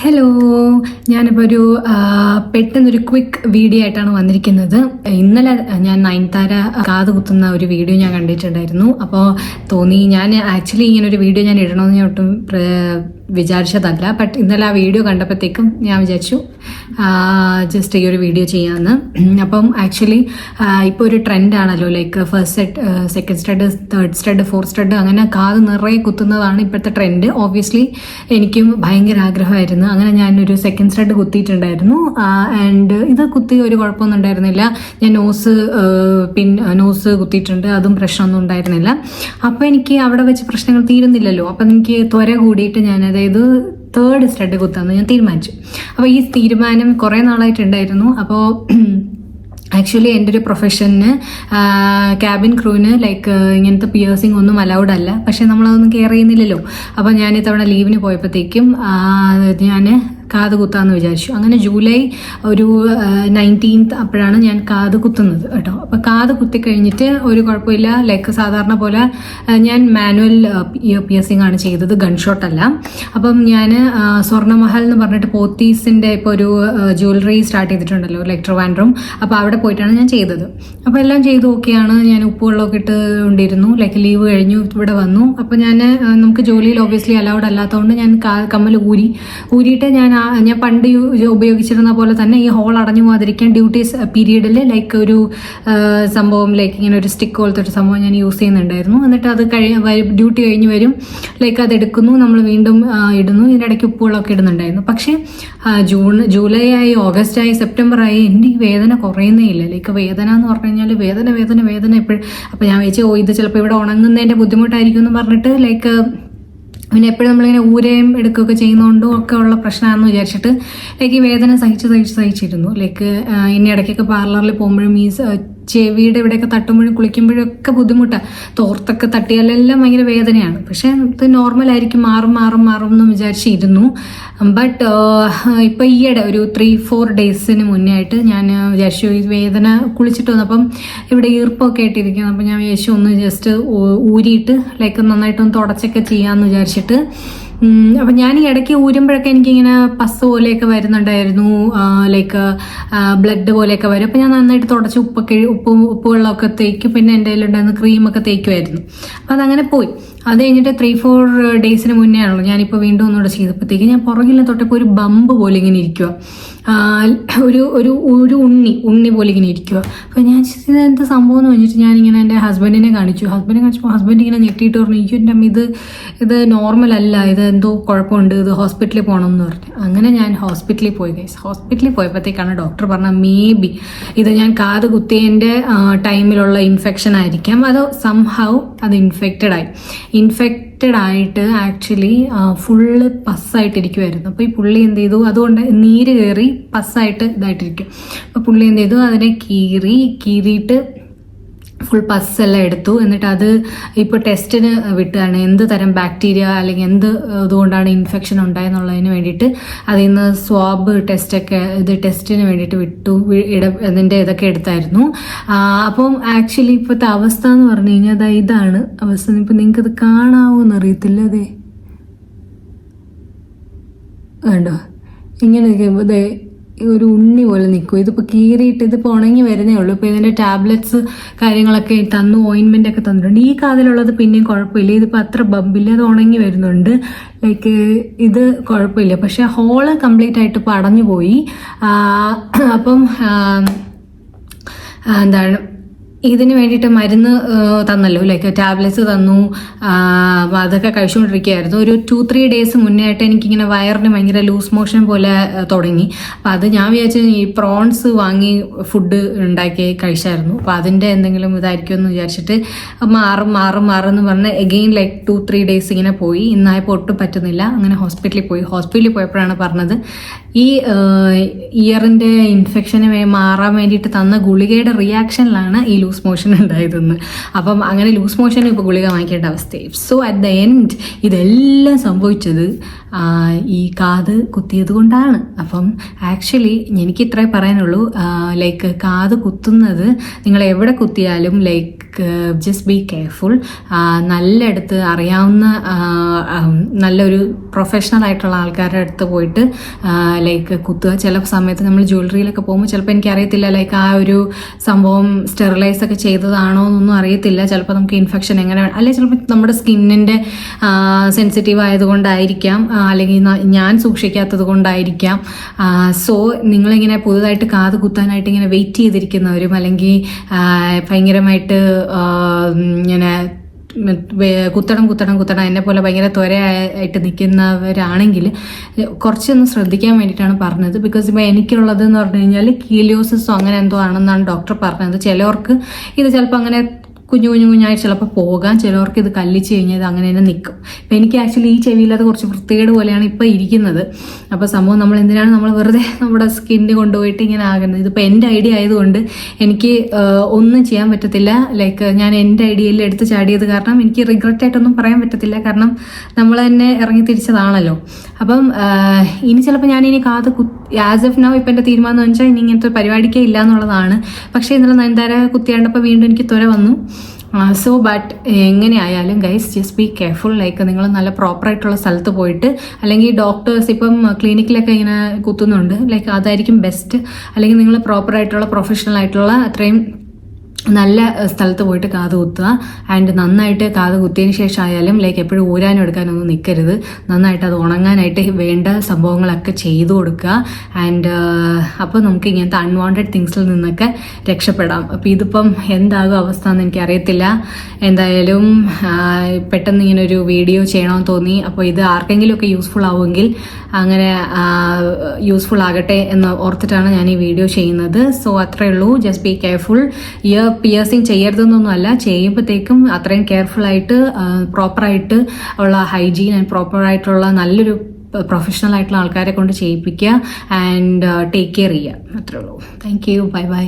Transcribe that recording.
Hello, ഞാനിപ്പോൾ പെട്ടെന്നൊരു quick video ആയിട്ടാണ് വന്നിരിക്കുന്നത്. ഇന്നലെ ഞാൻ നയൻതാര കാത് കുത്തുന്ന ഒരു വീഡിയോ ഞാൻ കണ്ടിട്ടുണ്ടായിരുന്നു. അപ്പോൾ തോന്നി ഞാൻ ആക്ച്വലി ഇങ്ങനൊരു വീഡിയോ ഞാൻ ഇടണമെന്ന് ഞാൻ ഒട്ടും വിചാരിച്ചതല്ല. ബട്ട് ഇന്നലെ ആ വീഡിയോ കണ്ടപ്പോഴത്തേക്കും ഞാൻ വിചാരിച്ചു ജസ്റ്റ് ഈ ഒരു വീഡിയോ ചെയ്യാമെന്ന്. അപ്പം ആക്ച്വലി ഇപ്പോൾ ഒരു ട്രെൻഡാണല്ലോ, like first stud, second stud, third stud, fourth stud, അങ്ങനെ കാത് നിറയെ കുത്തുന്നതാണ് ഇപ്പോഴത്തെ ട്രെൻഡ്. ഓബ്വിയസ്ലി എനിക്കും ഭയങ്കര ആഗ്രഹമായിരുന്നു. അങ്ങനെ ഞാനൊരു സെക്കൻഡ് സ്റ്റഡ് കുത്തിയിട്ടുണ്ടായിരുന്നു. ആൻഡ് ഇത് കുത്തി ഒരു കുഴപ്പമൊന്നും ഉണ്ടായിരുന്നില്ല. ഞാൻ നോസ് കുത്തിയിട്ടുണ്ട്, അതും പ്രശ്നമൊന്നും ഉണ്ടായിരുന്നില്ല. അപ്പോൾ എനിക്ക് അവിടെ വെച്ച് പ്രശ്നങ്ങൾ തീരുന്നില്ലല്ലോ. അപ്പം എനിക്ക് ത്വര കൂടിയിട്ട് ഞാൻ അതായത് തേർഡ് സ്റ്റഡ് കുത്താമെന്ന് ഞാൻ തീരുമാനിച്ചു. അപ്പോൾ ഈ തീരുമാനം കുറേ നാളായിട്ടുണ്ടായിരുന്നു. അപ്പോൾ ആക്ച്വലി എൻ്റെ ഒരു പ്രൊഫഷന് ക്യാബിൻ ക്രൂവിന് ലൈക്ക് ഇങ്ങനത്തെ പിയേഴ്സിംഗ് ഒന്നും അലൗഡ് അല്ല. പക്ഷെ നമ്മളതൊന്നും കെയർ ചെയ്യുന്നില്ലല്ലോ. അപ്പോൾ ഞാൻ ഇത്തവണ ലീവിന് പോയപ്പോഴത്തേക്കും ഞാൻ കാത് കുത്താമെന്ന് വിചാരിച്ചു. അങ്ങനെ ജൂലൈ ഒരു 19th അപ്പോഴാണ് ഞാൻ കാത് കുത്തുന്നത് കേട്ടോ. അപ്പോൾ കാത് കുത്തിക്കഴിഞ്ഞിട്ട് ഒരു കുഴപ്പമില്ല. ലൈക്ക് സാധാരണ പോലെ ഞാൻ മാനുവൽ ഇയർ പിയേഴ്സിംഗ് ആണ് ചെയ്തത്, ഗൺഷോട്ട് അല്ല. അപ്പം ഞാൻ സ്വർണ്ണമഹൽ എന്ന് പറഞ്ഞിട്ട് പോത്തീസിൻ്റെ ഇപ്പോൾ ഒരു ജ്വല്ലറി സ്റ്റാർട്ട് ചെയ്തിട്ടുണ്ടല്ലോ, ലൈക്ക് ട്രിവാൻഡ്രം. അപ്പോൾ അവിടെ പോയിട്ടാണ് ഞാൻ ചെയ്തത്. അപ്പോൾ എല്ലാം ചെയ്തു ഓക്കെയാണ്. ഞാൻ ഉപ്പുവെള്ളമൊക്കെ ഇട്ട് കൊണ്ടിരുന്നു. ലൈക്ക് ലീവ് കഴിഞ്ഞു ഇവിടെ വന്നു. അപ്പോൾ നമുക്ക് ജോലിയിൽ ഓബ്വിയസ്ലി അലൗഡ് അല്ലാത്തതുകൊണ്ട് ഞാൻ കമ്മൽ ഊരിയിട്ട് ഞാൻ പണ്ട് ഉപയോഗിച്ചിരുന്ന പോലെ തന്നെ ഈ ഹോൾ അടഞ്ഞു പോകാതിരിക്കാൻ ഡ്യൂട്ടീസ് പീരീഡിൽ ലൈക്ക് ഒരു സംഭവം, ലൈക്ക് ഇങ്ങനെ ഒരു സ്റ്റിക്ക് പോലത്തെ ഒരു സംഭവം ഞാൻ യൂസ് ചെയ്യുന്നുണ്ടായിരുന്നു. എന്നിട്ട് അത് ഡ്യൂട്ടി കഴിഞ്ഞ് വരും, ലൈക്ക് അത് എടുക്കുന്നു, നമ്മൾ വീണ്ടും ഇടുന്നു. ഇതിൻ്റെ ഇടയ്ക്ക് ഉപ്പുകളൊക്കെ ഇടുന്നുണ്ടായിരുന്നു. പക്ഷേ ജൂലൈ ആയി, ഓഗസ്റ്റ് ആയി, സെപ്റ്റംബർ ആയി, എൻ്റെ ഈ വേദന കുറയുന്നേ ഇല്ല. ലൈക്ക് വേദന എന്ന് പറഞ്ഞു കഴിഞ്ഞാൽ വേദന എപ്പോഴും. അപ്പോൾ ഞാൻ വെച്ച് ഇത് ചിലപ്പോൾ ഇവിടെ ഉണങ്ങുന്നതിൻ്റെ ബുദ്ധിമുട്ടായിരിക്കും എന്ന് പറഞ്ഞിട്ട് ലൈക്ക് പിന്നെ എപ്പോഴും നമ്മളിങ്ങനെ ഊരയും എടുക്കുകയൊക്കെ ചെയ്യുന്നതുകൊണ്ടും ഒക്കെ ഉള്ള പ്രശ്നമാണെന്ന് വിചാരിച്ചിട്ട് ലൈക്ക് ഈ വേദന സഹിച്ചിരുന്നു. ലൈക്ക് ഇനി ഇടയ്ക്കൊക്കെ പാർലറിൽ പോകുമ്പോഴും ഈ ചെവിയുടെ ഇവിടെയൊക്കെ തട്ടുമ്പോഴും കുളിക്കുമ്പോഴും ഒക്കെ ബുദ്ധിമുട്ടാണ്. തോർത്തൊക്കെ തട്ടിയാലെല്ലാം ഭയങ്കര വേദനയാണ്. പക്ഷെ ഇത് നോർമലായിരിക്കും, മാറും എന്ന് വിചാരിച്ചിരുന്നു. ബട്ട് ഇപ്പം ഈയിടെ ഒരു 3-4 ഡേയ്സിന് മുന്നേ ആയിട്ട് ഞാൻ വിചാരിച്ചു ഈ വേദന കുളിച്ചിട്ട് വന്നപ്പം ഇവിടെ ഈർപ്പമൊക്കെ ആയിട്ടിരിക്കുന്നു. അപ്പം ഞാൻ വിചാരിച്ചു ഒന്ന് ജസ്റ്റ് ഊരിയിട്ട് ലൈക്ക് നന്നായിട്ടൊന്ന് തുടച്ചൊക്കെ ചെയ്യാമെന്ന് വിചാരിച്ചിട്ട്. അപ്പം ഞാൻ ഈ ഇടയ്ക്ക് ഊരുമ്പോഴൊക്കെ എനിക്കിങ്ങനെ പസ് പോലെയൊക്കെ വരുന്നുണ്ടായിരുന്നു, ലൈക്ക് ബ്ലഡ് പോലെയൊക്കെ വരും. അപ്പം ഞാൻ നന്നായിട്ട് തുടച്ച് ഉപ്പുവെള്ളമൊക്കെ തേക്കും. പിന്നെ എൻ്റെ കയ്യിലുണ്ടായിരുന്ന ക്രീമൊക്കെ തേക്കുമായിരുന്നു. അപ്പം അതങ്ങനെ പോയി. അത് കഴിഞ്ഞിട്ട് 3-4 ഡേയ്സിന് മുന്നേ ആണല്ലോ ഞാനിപ്പോൾ വീണ്ടും ഒന്നുകൂടെ ചെയ്തപ്പോഴത്തേക്ക് ഞാൻ പുറകിൽ തൊട്ടപ്പോൾ ഒരു ബമ്പ് പോലെ ഇങ്ങനെ ഇരിക്കുക, ഒരു ഉണ്ണി പോലെ ഇങ്ങനെ ഇരിക്കുക. അപ്പോൾ ഞാൻ ഇതെന്താ സംഭവം എന്ന് വെച്ചിട്ട് ഞാനിങ്ങനെ എൻ്റെ ഹസ്ബൻഡിനെ കാണിച്ചപ്പോൾ ഹസ്ബൻഡ് ഇങ്ങനെ ഞെട്ടിയിട്ട് പറഞ്ഞു, എൻ്റെ അമ്മ ഇത് നോർമൽ അല്ല, ഇത് എന്തോ കുഴപ്പമുണ്ട്, ഇത് ഹോസ്പിറ്റലിൽ പോകണം എന്ന് പറഞ്ഞു. അങ്ങനെ ഞാൻ ഹോസ്പിറ്റലിൽ പോയി. ഹോസ്പിറ്റലിൽ പോയപ്പോഴത്തേക്കാണ് ഡോക്ടർ പറഞ്ഞത് മേ ബി ഇത് ഞാൻ കാത് കുത്തിയതിൻ്റെ ടൈമിലുള്ള ഇൻഫെക്ഷൻ ആയിരിക്കാം, അത് സംഹൗ അത് ഇൻഫെക്റ്റഡ് ആയിട്ട് ആക്ച്വലി ഫുള്ള് പസ്സായിട്ടിരിക്കുമായിരുന്നു. അപ്പോൾ ഈ പുള്ളി എന്ത് ചെയ്തു, അതുകൊണ്ട് നീര് കയറി പസ്സായിട്ട് ഇതായിട്ടിരിക്കും. അപ്പോൾ പുള്ളി എന്ത് ചെയ്തു, അതിനെ കീറിയിട്ട് ഫുൾ പസ്സെല്ലാം എടുത്തു. എന്നിട്ട് അത് ഇപ്പോൾ ടെസ്റ്റിന് വിട്ടുകയാണ്, എന്ത് തരം ബാക്ടീരിയ അല്ലെങ്കിൽ എന്ത് ഇതുകൊണ്ടാണ് ഇൻഫെക്ഷൻ ഉണ്ടായെന്നുള്ളതിന് വേണ്ടിയിട്ട് അതിൽ നിന്ന് സ്വാബ് ടെസ്റ്റിന് വേണ്ടിയിട്ട് വിട്ടു. അതിൻ്റെ ഇതൊക്കെ എടുത്തായിരുന്നു. അപ്പം ആക്ച്വലി ഇപ്പോഴത്തെ അവസ്ഥ എന്ന് പറഞ്ഞു കഴിഞ്ഞാൽ ഇതാണ് അവസ്ഥ. ഇപ്പം നിങ്ങൾക്കത് കാണാവോന്ന് അറിയത്തില്ല. അതെ വേണ്ടോ, ഇങ്ങനെയൊക്കെ അതെ ഒരു ഉണ്ണി പോലെ നിൽക്കും. ഇതിപ്പോൾ കീറിയിട്ട് ഇതിപ്പോൾ ഉണങ്ങി വരുന്നേ ഉള്ളൂ. ഇപ്പോൾ ഇതിൻ്റെ ടാബ്ലറ്റ്സ് കാര്യങ്ങളൊക്കെ തന്നു, ഓയിൻമെൻ്റ് ഒക്കെ തന്നിട്ടുണ്ട്. ഈ കാതിലുള്ളത് പിന്നെയും കുഴപ്പമില്ല, ഇതിപ്പോൾ അത്ര ബമ്പില്ല, അത് ഉണങ്ങി വരുന്നുണ്ട്. ലൈക്ക് ഇത് കുഴപ്പമില്ല. പക്ഷേ ഹോള് കംപ്ലീറ്റ് ആയിട്ട് ഇപ്പോൾ അടഞ്ഞു പോയി. അപ്പം എന്താണ് ഇതിന് വേണ്ടിയിട്ട് മരുന്ന് തന്നല്ലോ, ലൈക്ക് ടാബ്ലറ്റ്സ് തന്നു. അതൊക്കെ കഴിച്ചുകൊണ്ടിരിക്കുകയായിരുന്നു. ഒരു 2-3 ഡേയ്സ് മുന്നേ ആയിട്ട് എനിക്കിങ്ങനെ വയറിന് ഭയങ്കര ലൂസ് മോഷൻ പോലെ തുടങ്ങി. അപ്പം അത് ഞാൻ വിചാരിച്ചു ഈ പ്രോൺസ് വാങ്ങി ഫുഡ് ഉണ്ടാക്കി കഴിച്ചായിരുന്നു. അപ്പോൾ അതിൻ്റെ എന്തെങ്കിലും ഇതായിരിക്കും എന്ന് വിചാരിച്ചിട്ട് മാറും എന്ന് പറഞ്ഞ് എഗെയിൻ ലൈക്ക് 2-3 ഡേയ്സ് ഇങ്ങനെ പോയി. ഇന്നായപ്പോൾ ഒട്ടും പറ്റുന്നില്ല. അങ്ങനെ ഹോസ്പിറ്റലിൽ പോയപ്പോഴാണ് പറഞ്ഞത് ഈ ഇയറിൻ്റെ ഇൻഫെക്ഷന് മാറാൻ വേണ്ടിയിട്ട് തന്ന ഗുളികയുടെ റിയാക്ഷനിലാണ് ഈ ലൂസ് മോഷൻ ഉണ്ടായതെന്ന്. അപ്പം അങ്ങനെ ലൂസ് മോഷൻ ഇപ്പോൾ ഗുളിക വാങ്ങിക്കേണ്ട അവസ്ഥയായി. സോ അറ്റ് ദ എൻഡ് ഇതെല്ലാം സംഭവിച്ചത് ഈ കാത് കുത്തിയത് കൊണ്ടാണ്. അപ്പം ആക്ച്വലി എനിക്ക് ഇത്രേ പറയാനുള്ളൂ, ലൈക്ക് കാത് കുത്തുന്നത് നിങ്ങൾ എവിടെ കുത്തിയാലും ലൈക്ക് ജസ്റ്റ് ബി കെയർഫുൾ. നല്ലയിടത്ത് അറിയാവുന്ന നല്ലൊരു പ്രൊഫഷണൽ ആയിട്ടുള്ള ആൾക്കാരുടെ അടുത്ത് പോയിട്ട് ലൈക്ക് കുത്തുക. ചില സമയത്ത് നമ്മൾ ജ്വല്ലറിയിലൊക്കെ പോകുമ്പോൾ ചിലപ്പോൾ എനിക്കറിയത്തില്ല ലൈക്ക് ആ ഒരു സംഭവം സ്റ്റെറിലൈസ് ഒക്കെ ചെയ്തതാണോ എന്നൊന്നും അറിയത്തില്ല. ചിലപ്പോൾ നമുക്ക് ഇൻഫെക്ഷൻ എങ്ങനെ, അല്ലെങ്കിൽ ചിലപ്പോൾ നമ്മുടെ സ്കിന്നിൻ്റെ സെൻസിറ്റീവ് ആയതുകൊണ്ടായിരിക്കാം, അല്ലെങ്കിൽ ഞാൻ സൂക്ഷിക്കാത്തത് കൊണ്ടായിരിക്കാം. സോ നിങ്ങളിങ്ങനെ പുതുതായിട്ട് കാത് കുത്താനായിട്ട് ഇങ്ങനെ വെയിറ്റ് ചെയ്തിരിക്കുന്നവരും അല്ലെങ്കിൽ ഭയങ്കരമായിട്ട് ഇങ്ങനെ കുത്തണം എന്നെ പോലെ ഭയങ്കര ത്വരയായിട്ട് നിൽക്കുന്നവരാണെങ്കിൽ കുറച്ചൊന്ന് ശ്രദ്ധിക്കാൻ വേണ്ടിയിട്ടാണ് പറഞ്ഞത്. ബിക്കോസ് ഇപ്പോൾ എനിക്കുള്ളത് എന്ന് പറഞ്ഞു കഴിഞ്ഞാൽ കീലിയോസിസോ അങ്ങനെ എന്തോ ആണെന്നാണ് ഡോക്ടർ പറഞ്ഞത്. ചിലവർക്ക് ഇത് ചിലപ്പോൾ അങ്ങനെ കുഞ്ഞായിട്ട് ചിലപ്പോൾ പോകാം, ചിലവർക്ക് ഇത് കല്ലിച്ച് കഴിഞ്ഞാൽ ഇത് അങ്ങനെ തന്നെ നിൽക്കും. ഇപ്പം എനിക്ക് ആക്ച്വലി ഈ ചെവിയിലത് കുറച്ച് വൃത്തികേട് പോലെയാണ് ഇപ്പോൾ ഇരിക്കുന്നത്. അപ്പോൾ സംഭവം നമ്മൾ എന്തിനാണ് നമ്മൾ വെറുതെ നമ്മുടെ സ്കിന്നിന് കൊണ്ടുപോയിട്ട് ഇങ്ങനെ ആകുന്നത്. ഇതിപ്പോൾ എൻ്റെ ഐഡിയ ആയതുകൊണ്ട് എനിക്ക് ഒന്നും ചെയ്യാൻ പറ്റത്തില്ല. ലൈക്ക് ഞാൻ എൻ്റെ ഐഡിയയിൽ എടുത്ത് ചാടിയത് കാരണം എനിക്ക് റിഗ്രറ്റ് ആയിട്ടൊന്നും പറയാൻ പറ്റത്തില്ല, കാരണം നമ്മൾ തന്നെ ഇറങ്ങി തിരിച്ചതാണല്ലോ. അപ്പം ഇനി ചിലപ്പോൾ ഞാനിനി കാത് ആസ് ഓഫ് നൗ ഇപ്പം എൻ്റെ തീരുമാനം എന്ന് വെച്ചാൽ ഇനി ഇങ്ങനത്തെ പരിപാടിക്കേ ഇല്ല എന്നുള്ളതാണ്. പക്ഷേ ഇന്നലെ നയൻതാര കുത്തിയാണ്ടപ്പോൾ വീണ്ടും എനിക്ക് ത്വര വന്നു. സോ ബട്ട് എങ്ങനെയായാലും guys just be careful. Like നിങ്ങൾ നല്ല പ്രോപ്പറായിട്ടുള്ള സ്ഥലത്ത് പോയിട്ട്, അല്ലെങ്കിൽ ഡോക്ടേഴ്സ് ഇപ്പം ക്ലിനിക്കിലൊക്കെ ഇങ്ങനെ കുത്തുന്നുണ്ട്, ലൈക്ക് അതായിരിക്കും ബെസ്റ്റ്. അല്ലെങ്കിൽ നിങ്ങൾ പ്രോപ്പറായിട്ടുള്ള പ്രൊഫഷണൽ ആയിട്ടുള്ള അത്രയും നല്ല സ്ഥലത്ത് പോയിട്ട് കാത് കുത്തുക. ആൻഡ് നന്നായിട്ട് കാത് കുത്തിയതിന് ശേഷം ആയാലും ലൈക്ക് എപ്പോഴും ഊരാനും എടുക്കാനൊന്നും നിൽക്കരുത്. നന്നായിട്ട് അത് ഉണങ്ങാനായിട്ട് വേണ്ട സംഭവങ്ങളൊക്കെ ചെയ്തു കൊടുക്കുക. ആൻഡ് അപ്പോൾ നമുക്ക് ഇങ്ങനത്തെ അൺവാണ്ടഡ് തിങ്സിൽ നിന്നൊക്കെ രക്ഷപ്പെടാം. അപ്പോൾ ഇതിപ്പം എന്താകും അവസ്ഥ എന്ന് എനിക്കറിയത്തില്ല. എന്തായാലും പെട്ടെന്ന് ഇങ്ങനെ ഒരു വീഡിയോ ചെയ്യണമെന്ന് തോന്നി. അപ്പോൾ ഇത് ആർക്കെങ്കിലുമൊക്കെ യൂസ്ഫുൾ ആവുമെങ്കിൽ അങ്ങനെ യൂസ്ഫുൾ ആകട്ടെ എന്ന് ഓർത്തിട്ടാണ് ഞാൻ ഈ വീഡിയോ ചെയ്യുന്നത്. സോ അത്രേ ഉള്ളൂ. Just be careful. പിയേഴ്സിങ് ചെയ്യരുതെന്നൊന്നുമല്ല, ചെയ്യുമ്പോഴത്തേക്കും അത്രയും കെയർഫുള്ളായിട്ട് പ്രോപ്പറായിട്ട് ഉള്ള ഹൈജീൻ ആൻഡ് പ്രോപ്പറായിട്ടുള്ള നല്ലൊരു പ്രൊഫഷണൽ ആയിട്ടുള്ള ആൾക്കാരെ കൊണ്ട് ചെയ്യിപ്പിക്കുക. ആൻഡ് ടേക്ക് കെയർ ചെയ്യുക. അത്രേ ഉള്ളൂ. Thank you. Bye bye.